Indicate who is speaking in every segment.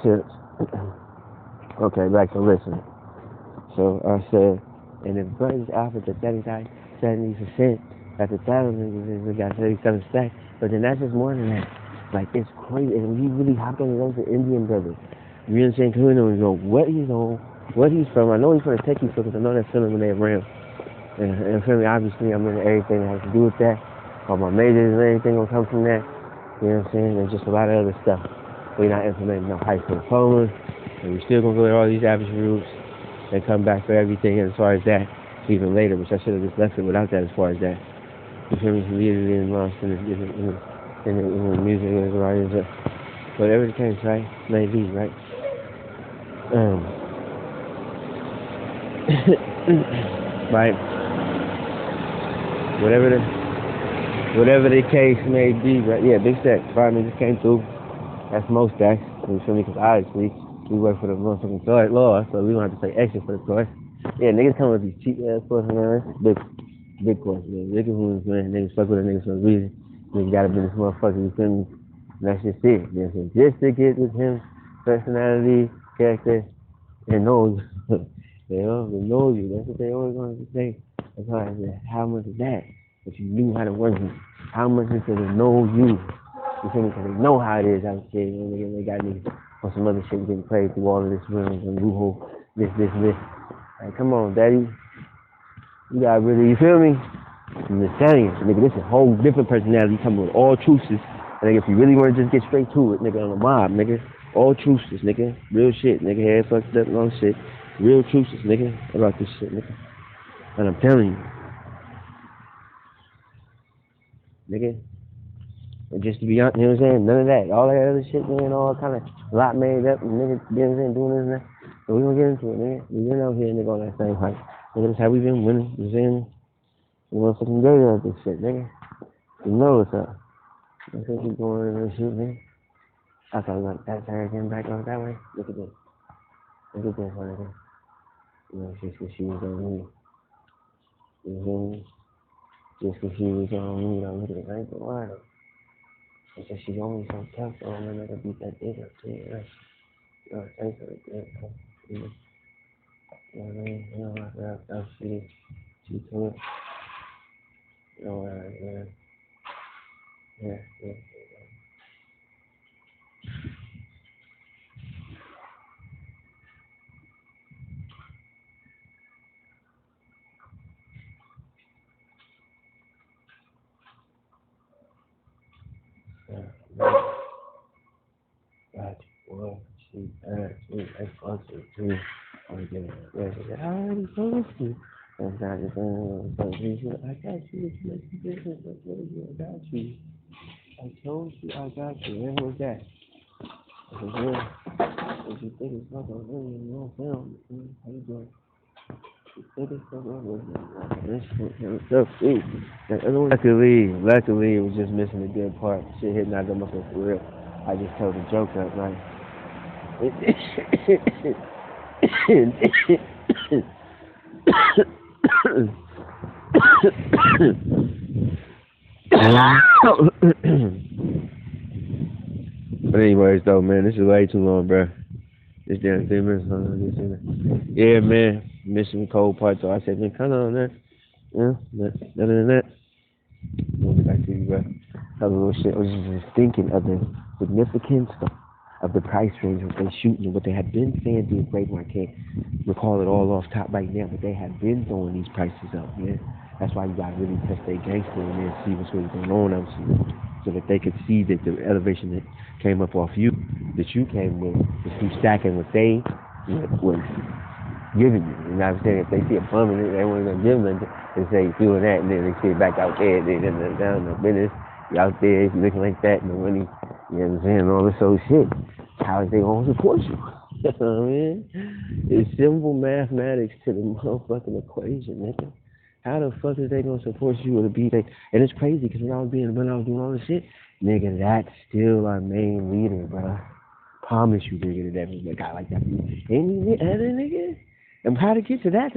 Speaker 1: Shit. Okay, back to listening. So I said, and if Burton's average at 70%, at the thousand niggas, we got 37 stacks. But then that's just more than that. Like, it's crazy. And we really hopped on those Indian brothers. You know what I'm saying? Because we don't know what he's on, what he's from. I know he's from the Techie because I know that feeling when they're around. And for me, obviously, I'm into everything that has to do with that. All my majors and everything will come from that. You know what I'm saying? And just a lot of other stuff. We're not implementing no high school diplomas. And we're still going to go to all these average routes and come back for everything as far as that even later, which I should have just left it without that as far as that. You feel me? Immediately and lost in the music and writings. Whatever the case, right? Maybe, right? Right? Whatever the case may be, right? Yeah, big stack. 5 minutes came through. That's most stacks. You feel me? Because obviously, we work for the motherfucking law, so we don't have to pay extra for the toy. Yeah, niggas come with these cheap ass questions, man. Big questions, man. Niggas who's, man, niggas fuck with a nigga for a reason. Niggas gotta be this motherfucker, you feel me? And that's just it. You know, so just to get with him, personality, character, and know you. They know you. That's what they always want to say. That's why I said, how much is that? If you knew how to work it. How much is it to know you? You feel me? Because they know how it is out there. You know, they got niggas on some other shit getting played through all of this rooms and loophole, this. Like, come on, daddy. You gotta really, you feel me? I'm just telling you, nigga, this is a whole different personality coming with all truces. And nigga, if you really want to just get straight to it, nigga, on the mob, nigga, all truces, nigga, real shit, nigga, head fucked up, long shit, real truces, nigga, about this shit, nigga. And I'm telling you, nigga, and just to be honest, you know what I'm saying? None of that. All that other shit, man, all kind of lot made up, and nigga, you know what I'm saying, doing this and that. So we gonna get into it, nigga. We been out here, nigga, on that same fight. Nigga, that's how we been winning, you know what I'm saying? We motherfucking dirty at this shit, nigga. You know what's up. I think we going in and shoot, man. I thought about that tire getting back on that way. Look at this. Look at this, nigga. You know, just because she was on me. You know what I mean? Just because she was on me, though, look at it. I ain't gonna lie, though. Because she's only so tough, so I'm gonna beat that dick up to you, right? You know, thanks for the good, you know what I mean? You know, I'll she to it. You know, yeah. Yeah. Got you, boy. I fucked her too. I already told you. That's not the thing. I got you. It's making business. I told you, I got you. I told you, I got you. When was that? I said, yeah. If you think it's not gonna win, you won't film. How you doing? You think it's not gonna win? This shit, what's up, dude? Luckily, it was just missing a good part. Shit hit not them up for real. I just told the joke up, right? But anyways, though, man, this is way too long, bro. This damn 3 minutes. Yeah, man, missing the cold part. So I said, man, kind of on that. Yeah, but other than that, we'll get back to you, bro. Other little shit. I was just thinking of the significance of the price range, what they shooting, and what they have been saying being great. I can't recall it all off top right now, but they have been throwing these prices up, man. That's why you gotta really test their gangster and then see what's really going on out here, so that they could see that the elevation that came up off you, that you came with, is keep stacking what they was giving you. You know what I'm saying? If they see a bum in it, they want to give them and say doing that, and then they see it back out there, and then down the business, you out there, if you looking like that, and the money, you know what I'm saying, all this old shit. How is they gonna support you? You know what I mean? It's simple mathematics to the motherfucking equation, nigga. How the fuck is they gonna support you or to be there? And it's crazy because when I was doing all this shit, nigga, that's still our main leader, bro. Promise you, nigga, that a guy like that. Any other nigga? And how to get to that?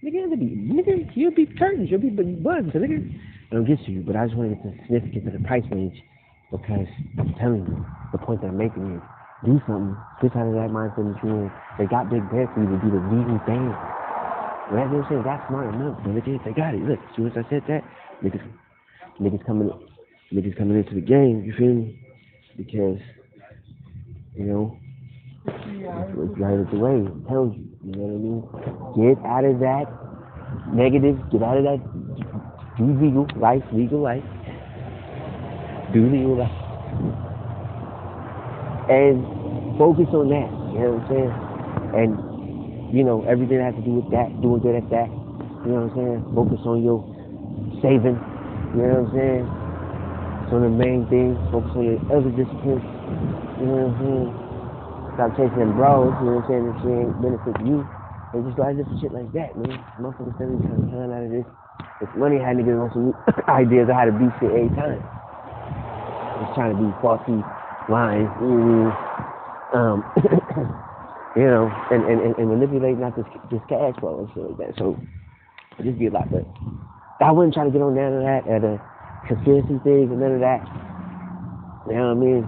Speaker 1: Nigga, you'll be curtains, you'll be bugs, nigga. I don't get to you, but I just want to get the significance of the price range because I'm telling you, the point that I'm making is do something. Switch out of that mindset that you're in. They got big bread for you to do the legal thing. Right? You know what I'm saying? That's smart enough. But they got it. Look, as soon as I said that, niggas coming into the game, you feel me? Because, you know, it's right at the way. It tells you know what I mean? Get out of that negative, get out of that, do legal life, do legal life. And focus on that, you know what I'm saying? And, you know, everything that has to do with that, doing good at that, you know what I'm saying? Focus on your saving, you know what I'm saying? It's one of the main things. Focus on your other disciplines, you know what I'm saying? Stop chasing them bros, you know what I'm saying? That shit ain't benefit you. And just a lot of different shit like that, man. Motherfuckers trying to turn out of this. It's money had niggas on some ideas of how to beat shit every time. Just trying to be faulty lines, you know, and manipulate not this cash flow and shit like that. So it just be a lot, but I wasn't trying to get on none of that at a conspiracy things and none of that. You know what I mean?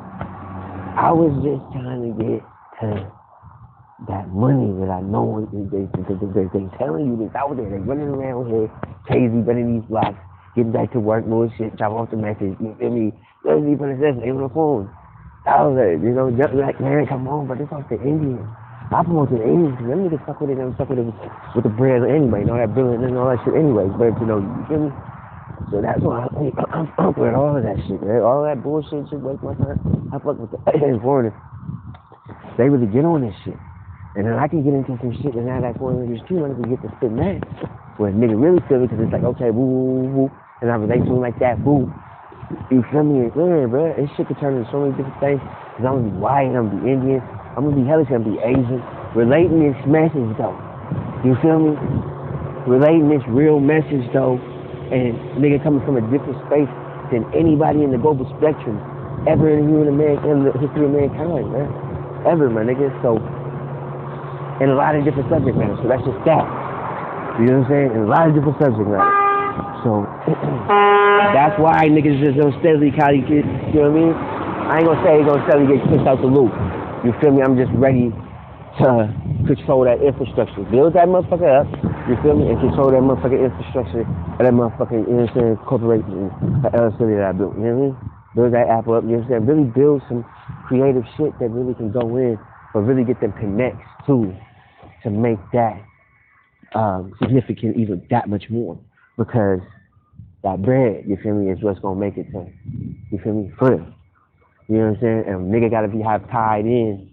Speaker 1: I was just trying to get to that money that I know they telling you that's out there. They running around here, crazy, running these blocks, getting back to work, more shit, drop off the message, you feel me? Let's be put they on the phone. I was like, you know, just like, man, come on, but this off the Indians. I promote to the Indians because them niggas fuck with it, them fuck with it with the bread anyway, you know, that billion and all that shit anyways, but you know, you feel me? So that's why I'm fuck with all of that shit, man. All that bullshit shit, waste my time. I fuck with the foreigners. They really get on this shit. And then I can get into some shit and have that foreign language too, and I can get to spit mad. Where a nigga really feel it, because it's like, okay, woo, woo, woo, and I relate to him like that, boo. You feel me? Yeah, bro, this shit could turn into so many different things. Because I'm gonna be white, I'm gonna be Indian, I'm gonna be hellish, I'm gonna be Asian. Relating this message, though. You feel me? Relating this real message, though. And nigga coming from a different space than anybody in the global spectrum ever in the history of mankind, man. Ever, my nigga. So, and a lot of different subject matter. So that's just that. You know what I'm saying? And a lot of different subject matter. So that's why niggas just don't steadily call you kids. You know what I mean? I ain't gonna say they gonna steadily get pushed out the loop. You feel me? I'm just ready to control that infrastructure. Build that motherfucker up. You feel me? And control that motherfucking infrastructure of that motherfucking, you know what I'm saying, corporation, the LLC that I built. You know what I mean? Build that Apple up. You know what I'm saying? Really build some creative shit that really can go in, but really get them connects too. To make that significant even that much more, because that bread, you feel me, is what's gonna make it to, you feel me, for them. You know what I'm saying? And nigga gotta be tied in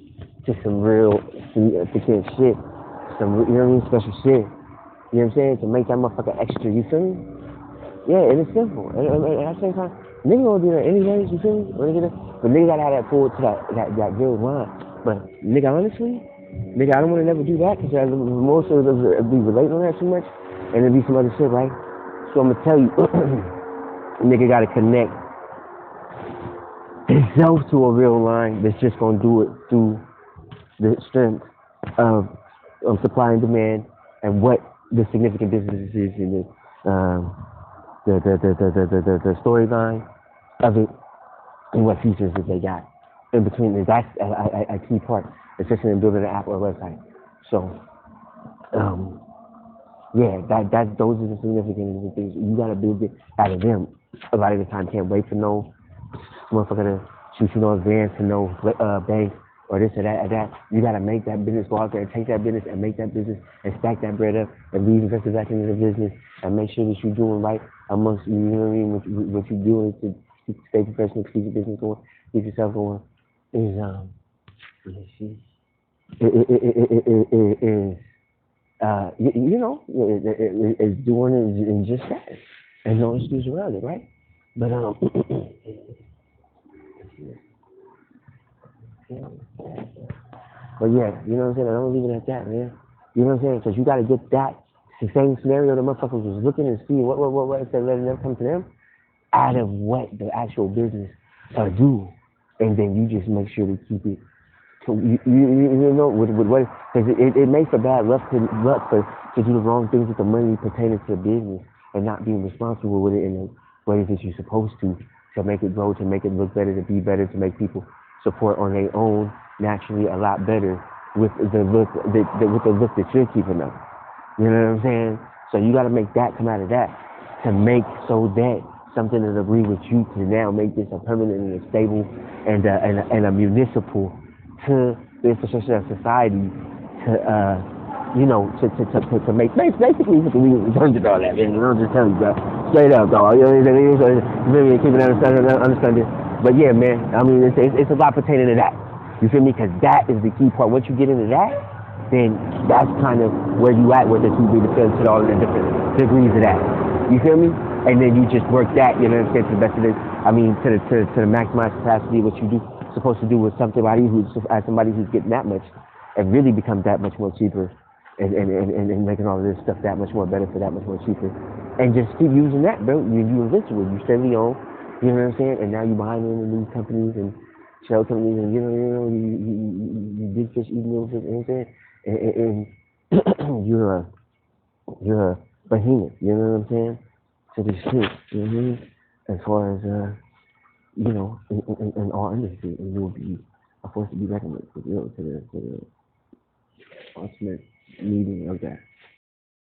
Speaker 1: to some real significant shit, some, you know what I mean, special shit. You know what I'm saying? To make that motherfucker extra, you feel me? Yeah, and it's simple. And at the same time, nigga gonna do that anyways, you feel me? But nigga gotta have that pull to that good line. But nigga, honestly, nigga, I don't want to never do that because most of us be relating on that too much, and there be some other shit, right? So I'm gonna tell you, nigga gotta connect himself to a real line that's just gonna do it through the strength of supply and demand and what the significant businesses is in the storyline of it and what features that they got in between. That's a key part, especially in building an app or a website. So, yeah, those are the significant things. You gotta build it out of them. A lot of the time, can't wait for no motherfucker to shoot you no advance to no bank or this or that. You gotta make that business go out there and take that business and make that business and stack that bread up and leave investors back into the business and make sure that you're doing right amongst, you know what I mean, what you're doing to stay professional, keep your business going, keep yourself going. Is is doing it in just that, and no excuse around it, right? But but yeah, you know what I'm saying? I don't leave it at that, man. You know what I'm saying? Because you got to get that the same scenario the motherfuckers was looking and see what instead of letting them come to them out of what the actual business do, and then you just make sure to keep it. So you know with what, because it makes for bad luck to do the wrong things with the money pertaining to the business and not being responsible with it in the ways that you're supposed to make it grow, to make it look better, to be better, to make people support on their own naturally a lot better with the look with the look that you're keeping up. You know what I'm saying? So you got to make that come out of that to make so that something that agree with you to now make this a permanent and a stable and a municipal to the infrastructure of society to to make basically we turned it all that, man. I'm just telling you, bro. Straight up, dog. You know what I'm saying? So really keeping that understanding. But yeah, man. I mean, it's a lot pertaining to that. You feel me? Because that is the key part. Once you get into that, then that's kind of where you at with the 2B to all of the different degrees of that. You feel me? And then you just work that, you know what I'm saying, to the best of it. I mean, to the maximized capacity, what you do supposed to do with somebody who's getting that much, and really becomes that much more cheaper, and making all of this stuff that much more better for that much more cheaper, and just keep using that, bro. You invincible. You steadily on, you know what I'm saying, and now you behind in these companies and shell companies, and you big fish eating little fish, you know what I'm saying, and you're a behemoth, you know what I'm saying, to this shit, you know what I mean? As far as in our industry, and you will be a force to be reckoned with, to the ultimate meaning of that.